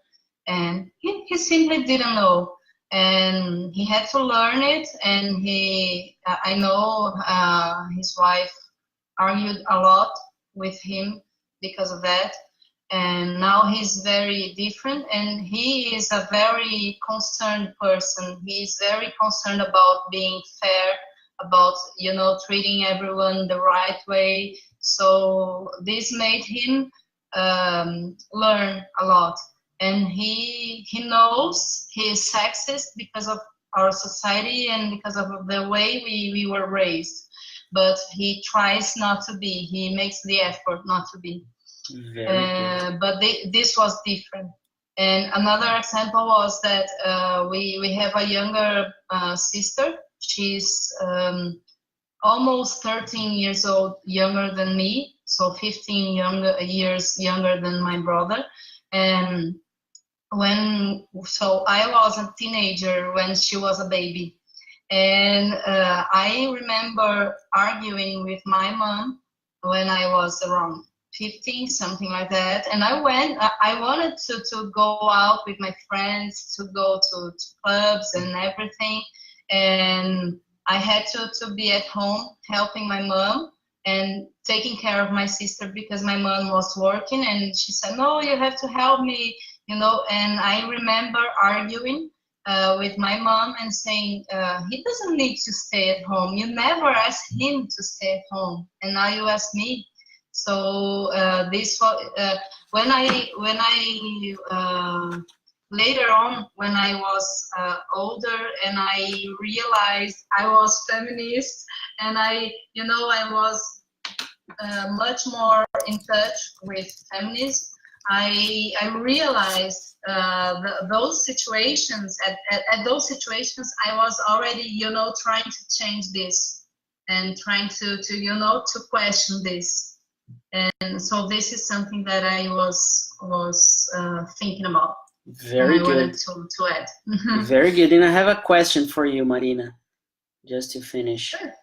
S7: and he simply didn't know. And he had to learn it, and I know his wife argued a lot with him because of that. and now he's very different, and he is a very concerned person. He's very concerned about being fair, about, you know, treating everyone the right way. So this made him learn a lot, and he knows he is sexist because of our society and because of the way we were raised, but he tries not to be. He makes the effort not to be. But this was different. And another example was that we have a younger sister. She's almost 13 years old younger than me, so 15 years younger than my brother. And so I was a teenager when she was a baby, and I remember arguing with my mom when I was around 15, something like that. And I wanted to go out with my friends, to go to clubs and everything, and I had to be at home helping my mom and taking care of my sister because my mom was working, and she said, no, you have to help me, you know. And I remember arguing with my mom and saying, he doesn't need to stay at home. You never asked him to stay at home, and now you ask me. So this was when I later on, when I was older, and I realized I was feminist, and I was much more in touch with feminism. I realized those situations. At those situations, I was already, trying to change this and trying to question this. And so this is something that I was thinking about.
S1: Very good.
S7: I wanted to add.
S1: Very good. And I have a question for you, Marina, just to finish.
S7: Sure.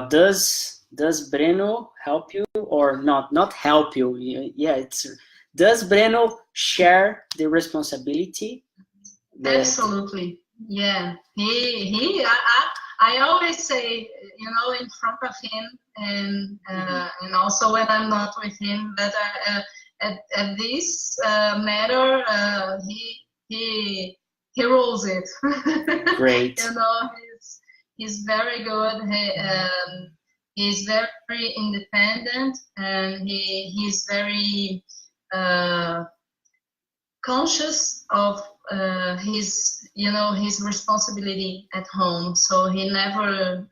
S1: Does Breno help you or not? Not help you. Yeah, does Breno share the responsibility?
S7: Absolutely. Yeah. I always say, in front of him, and also when I'm not with him, that at this matter, he rules it.
S1: Great.
S7: He's very good. He's very independent, and he's very conscious of his responsibility at home. So he never,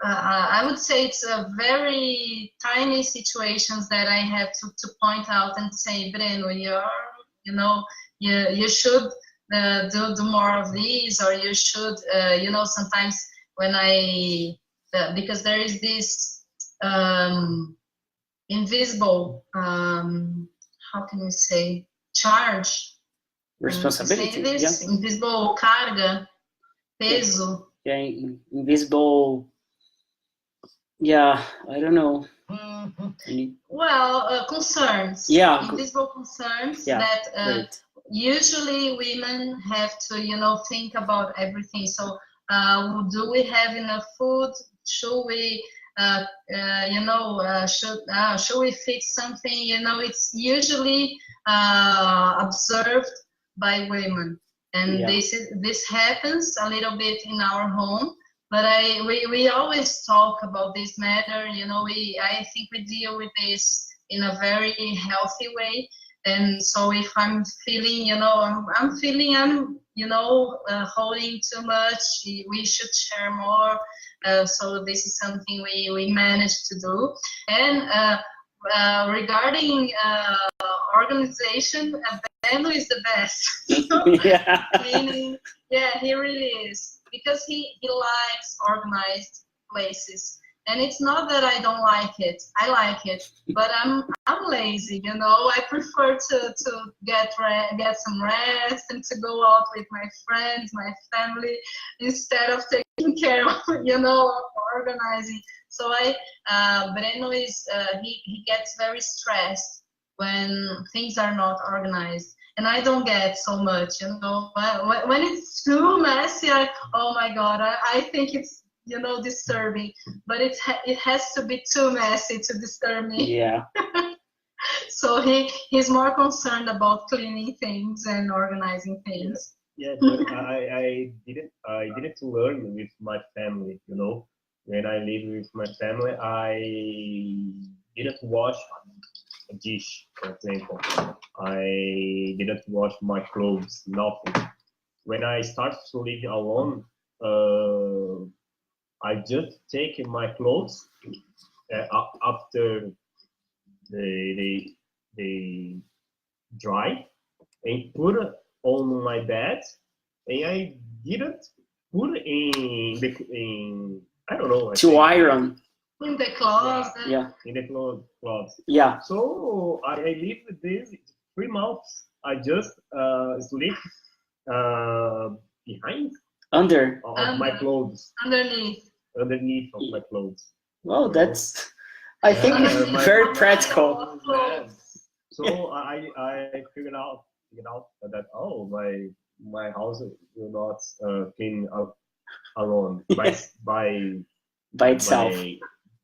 S7: I would say it's a very tiny situations that I have to point out and say, Breno, you should do more of these, or you should, sometimes when because there is this invisible, how can we say, charge?
S1: Responsibility.
S7: Yeah. Invisible carga, peso.
S1: Yeah, invisible. Yeah, I don't know.
S7: Well, concerns.
S1: Yeah.
S7: Invisible concerns,
S1: yeah,
S7: that usually women have to, think about everything. So, do we have enough food? Should we, should we fix something? It's usually observed by women, and this happens a little bit in our home. But we always talk about this matter. I think we deal with this in a very healthy way. And so if I'm feeling, I'm feeling I'm holding too much, we should share more. So this is something we managed to do. And regarding organization, Breno is the best.
S1: Yeah.
S7: Meaning, yeah, he really is, because he likes organized places. And it's not that I don't like it. I like it, but I'm lazy. I prefer to get some rest and to go out with my friends, my family, instead of taking care of organizing. So Breno is he gets very stressed when things are not organized, and I don't get so much. When it's too messy, oh my God, I think it's disturbing, but it has to be too messy to disturb me.
S1: Yeah.
S7: So he's more concerned about cleaning things and organizing things.
S3: Yeah, but I didn't learn with my family, you know. When I live with my family, I didn't wash a dish, for example. I didn't wash my clothes, nothing. When I started to live alone, I just take my clothes after they dry and put it on my bed, and I didn't put in I don't know.
S1: To iron.
S7: In the clothes.
S1: Yeah.
S3: In the clothes.
S1: Yeah.
S3: So I lived with this 3 months. I just sleep behind
S1: Under.
S3: of my clothes.
S7: Underneath
S3: of my clothes.
S1: Well, that's, I think, very practical.
S3: So I figured out that my house will not clean up alone
S1: by itself.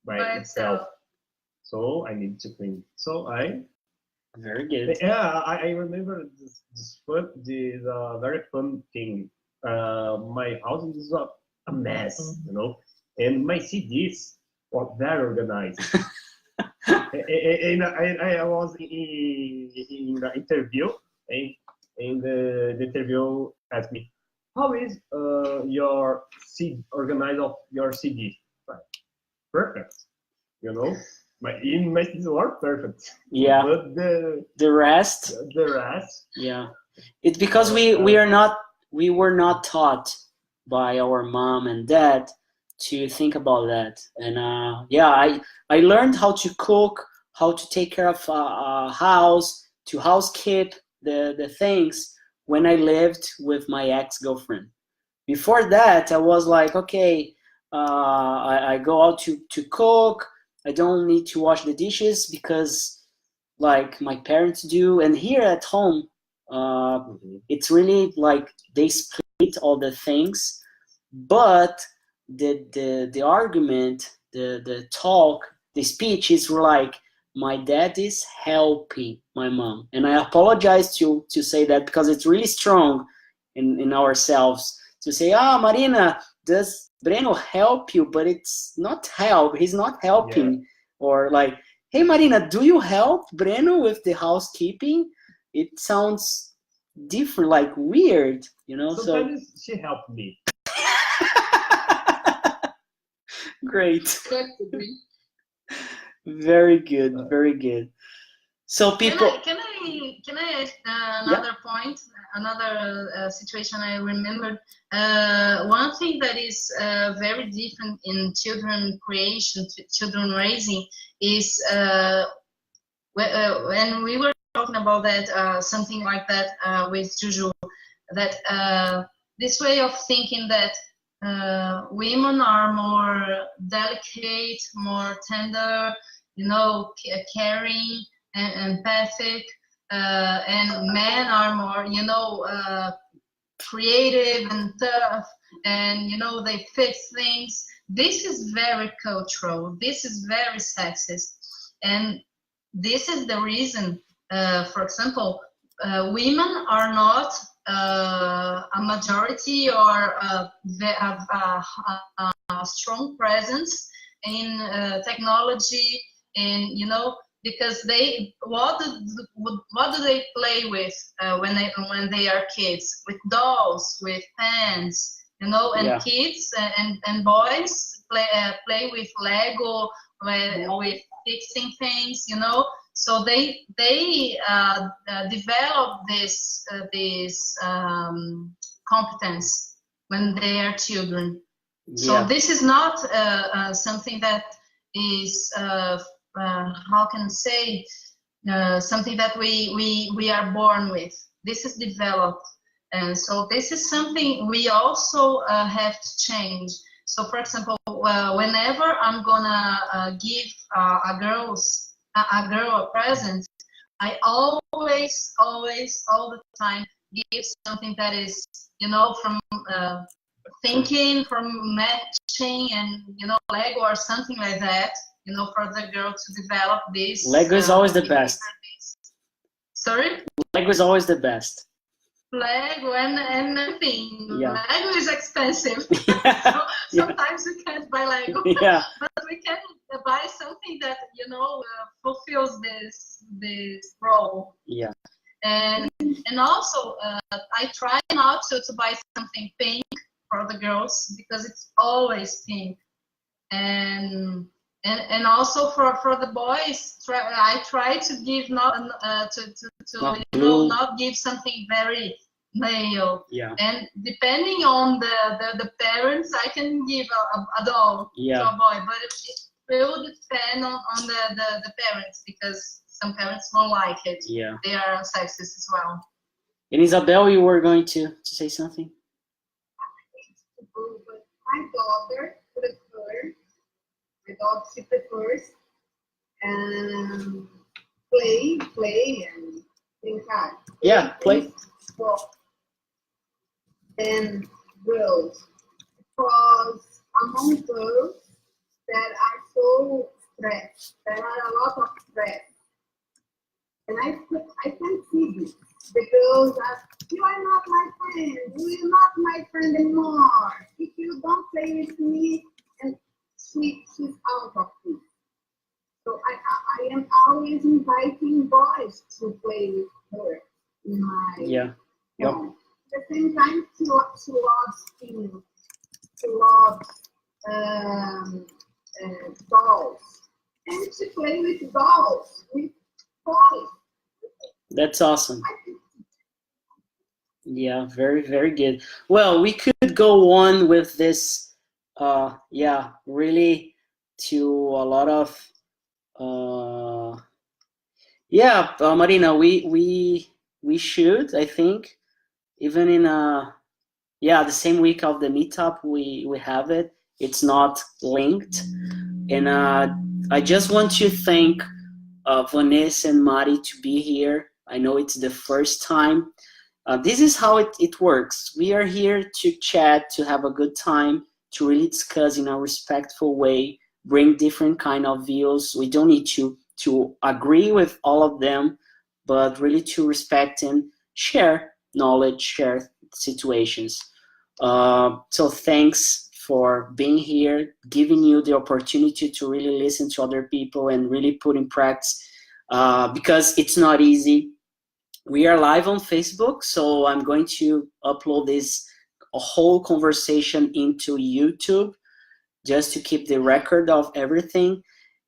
S3: By itself. So I need to clean. So
S1: very good.
S3: Yeah, I remember this very fun thing. My house is a mess, you know, and my CDs were very organized. and I was in the interview, and the interview asked me, "How is your CD organized of your CD?" Perfect, you know. My CDs were perfect.
S1: Yeah.
S3: But
S1: the rest.
S3: Yeah.
S1: It's because we were not taught by our mom and dad to think about that. And yeah, I learned how to cook, how to take care of a house, to housekeep the things when I lived with my ex-girlfriend. Before that, I was like, okay, I go out to cook. I don't need to wash the dishes because like my parents do. And here at home, it's really like they split all the things, but the argument, the talk, the speech is like my dad is helping my mom. And I apologize to say that because it's really strong in ourselves to say, Marina, does Breno help you? But it's not help. He's not helping. Yeah. Or like, hey, Marina, do you help Breno with the housekeeping? It sounds different, like weird, you know?
S3: Sometimes she helped me.
S1: Great. Very good, very good. So people...
S7: Can I add another point, another situation I remembered? One thing that is very different in children creation, children raising, is when we were talking about that, something like that with Juju, that this way of thinking that women are more delicate, more tender, you know, caring and empathic, and men are more, you know, creative and tough, and you know, they fix things. This is very cultural. This is very sexist, and this is the reason. For example, women are not a majority or they have a strong presence in technology, and you know, because they what do they play with when they are kids? With dolls, with pens, you know, and yeah. Kids and boys play with Lego, with fixing things, you know. So they develop this competence when they are children. Yeah. So this is not something that is how can I say, something that we are born with. This is developed, and so this is something we also have to change. So for example, whenever I'm gonna give a girl a present, I always all the time give something that is, you know, from thinking, from matching, and you know, Lego or something like that, you know, for the girl to develop this.
S1: Lego is always the best.
S7: Sorry?
S1: Lego is always the best.
S7: Lego and nothing.
S1: Yeah.
S7: Lego is expensive.
S1: Yeah.
S7: So sometimes we can't buy Lego.
S1: Yeah.
S7: But we can buy something that, fulfills this role.
S1: Yeah.
S7: And also, I try not to buy something pink for the girls because it's always pink. And also for the boys, I try to give not give something very male.
S1: Yeah.
S7: And depending on the parents, I can give a doll to a boy, but it will depend on the parents because some parents won't like it.
S1: Yeah.
S7: They are sexist as well.
S1: And Isabel, you were going to say something?
S8: But my daughter she prefers play and brincar.
S1: Yeah, play.
S8: And girls, because among girls that are so stressed, there are a lot of stress, and I can see this. The girls are, you are not my friend, you are not my friend anymore. If you don't play with me, and she's out of it. So I am always inviting boys to play with her in my home. At the same time, she loves things. She loves dolls. And she plays with dolls, with toys.
S1: That's awesome. Yeah, very, very good. Well, we could go on with this, really to a lot of, Marina, we should, I think, even in the same week of the meetup, we have it. It's not linked. And I just want to thank Vanessa and Mari to be here. I know it's the first time. This is how it works. We are here to chat, to have a good time, to really discuss in a respectful way, bring different kind of views. We don't need to agree with all of them, but really to respect and share knowledge, share situations. So thanks for being here, giving you the opportunity to really listen to other people and really put in practice, because it's not easy. We are live on Facebook, so I'm going to upload a whole conversation into YouTube just to keep the record of everything.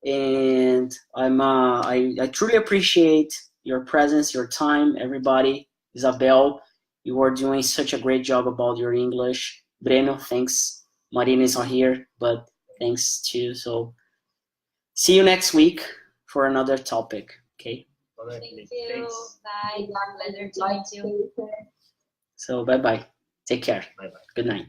S1: And I truly appreciate your presence, your time, everybody. Isabel, you are doing such a great job about your English. Breno, thanks. Marina is not here, but thanks too. So see you next week for another topic, okay?
S4: Thank you. Bye. Pleasure to meet you.
S1: So bye-bye. Take care.
S3: Bye-bye.
S1: Good night.